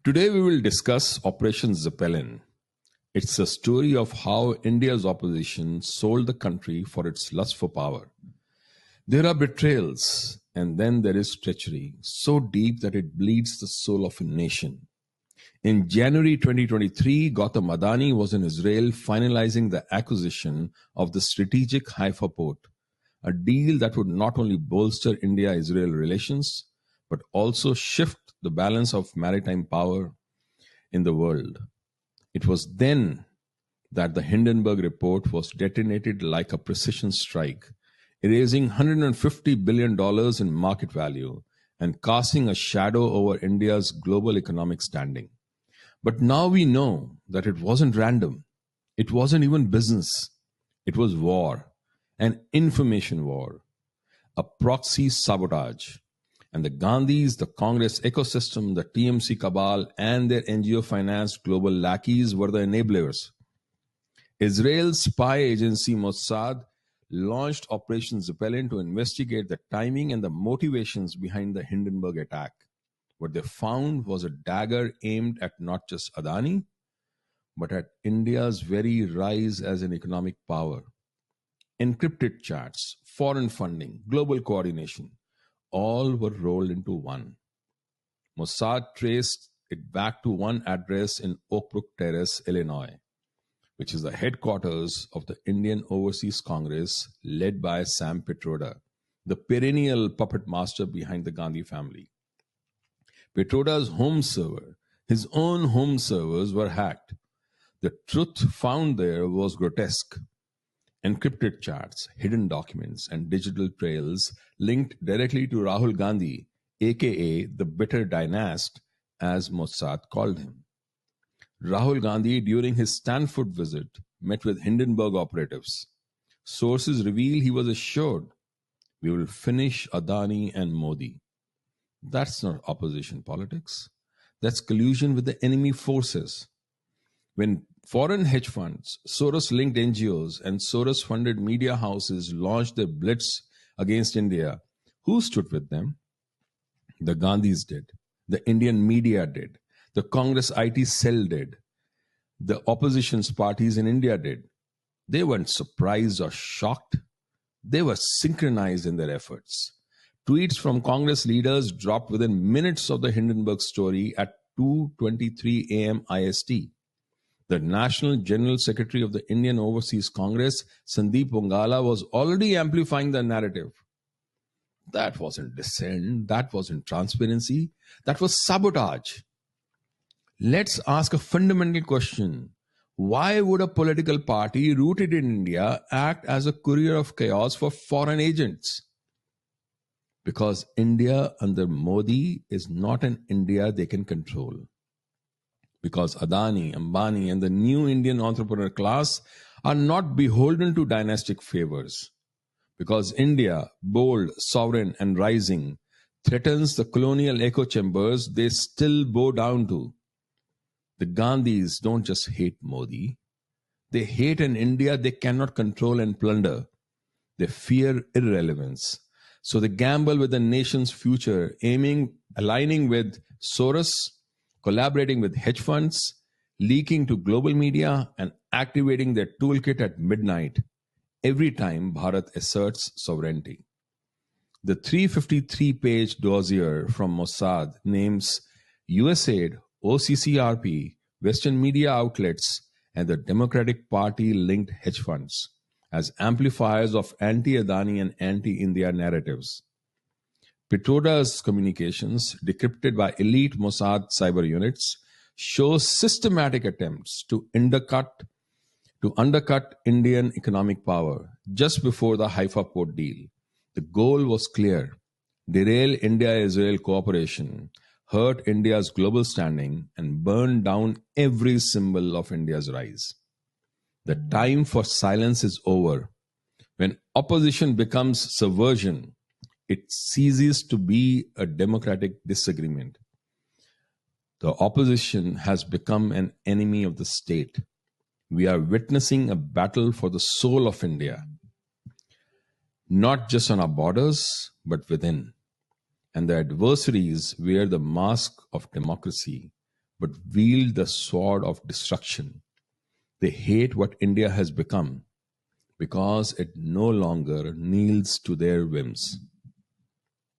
Today we will discuss Operation Zeppelin. It's a story of how India's opposition sold the country for its lust for power. There are betrayals, and then there is treachery, so deep that it bleeds the soul of a nation. In January 2023, Gautam Adani was in Israel finalizing the acquisition of the strategic Haifa port, a deal that would not only bolster India-Israel relations, but also shift the balance of maritime power in the world. It was then that the Hindenburg report was detonated like a precision strike, erasing $150 billion in market value and casting a shadow over India's global economic standing. But now we know that it wasn't random. It wasn't even business. It was war, an information war, a proxy sabotage. And the Gandhis, the Congress ecosystem, the TMC cabal, and their NGO-financed global lackeys were the enablers. Israel's spy agency Mossad launched Operation Zeppelin to investigate the timing and the motivations behind the Hindenburg attack. What they found was a dagger aimed at not just Adani, but at India's very rise as an economic power. Encrypted chats, foreign funding, global coordination, all were rolled into one. Mossad traced it back to one address in Oak Brook Terrace, Illinois, which is the headquarters of the Indian Overseas Congress led by Sam Pitroda, the perennial puppet master behind the Gandhi family. Pitroda's home server, his own home servers, were hacked. The truth found there was grotesque. Encrypted chats, hidden documents, and digital trails linked directly to Rahul Gandhi, aka the bitter dynast, as Mossad called him. Rahul Gandhi, during his Stanford visit, met with Hindenburg operatives. Sources reveal he was assured, "We will finish Adani and Modi." That's not opposition politics. That's collusion with the enemy forces. When foreign hedge funds, Soros-linked NGOs, and Soros-funded media houses launched their blitz against India, who stood with them? The Gandhis did. The Indian media did. The Congress IT cell did. The opposition's parties in India did. They weren't surprised or shocked. They were synchronized in their efforts. Tweets from Congress leaders dropped within minutes of the Hindenburg story at 2:23 a.m. IST. The National General Secretary of the Indian Overseas Congress, Sandeep Wangala, was already amplifying the narrative. That wasn't dissent. That wasn't transparency. That was sabotage. Let's ask a fundamental question. Why would a political party rooted in India act as a courier of chaos for foreign agents? Because India under Modi is not an India they can control. Because Adani, Ambani, and the new Indian entrepreneur class are not beholden to dynastic favors. Because India, bold, sovereign, and rising, threatens the colonial echo chambers they still bow down to. The Gandhis don't just hate Modi. They hate an India they cannot control and plunder. They fear irrelevance. So they gamble with the nation's future, aligning with Soros, collaborating with hedge funds, leaking to global media, and activating their toolkit at midnight every time Bharat asserts sovereignty. The 353-page dossier from Mossad names USAID, OCCRP, Western media outlets, and the Democratic Party-linked hedge funds as amplifiers of anti-Adani and anti-India narratives. Pitroda's communications, decrypted by elite Mossad cyber units, show systematic attempts to undercut Indian economic power just before the Haifa port deal. The goal was clear: derail India-Israel cooperation, hurt India's global standing, and burn down every symbol of India's rise. The time for silence is over. When opposition becomes subversion, it ceases to be a democratic disagreement. The opposition has become an enemy of the state. We are witnessing a battle for the soul of India, not just on our borders, but within. And the adversaries wear the mask of democracy, but wield the sword of destruction. They hate what India has become because it no longer kneels to their whims.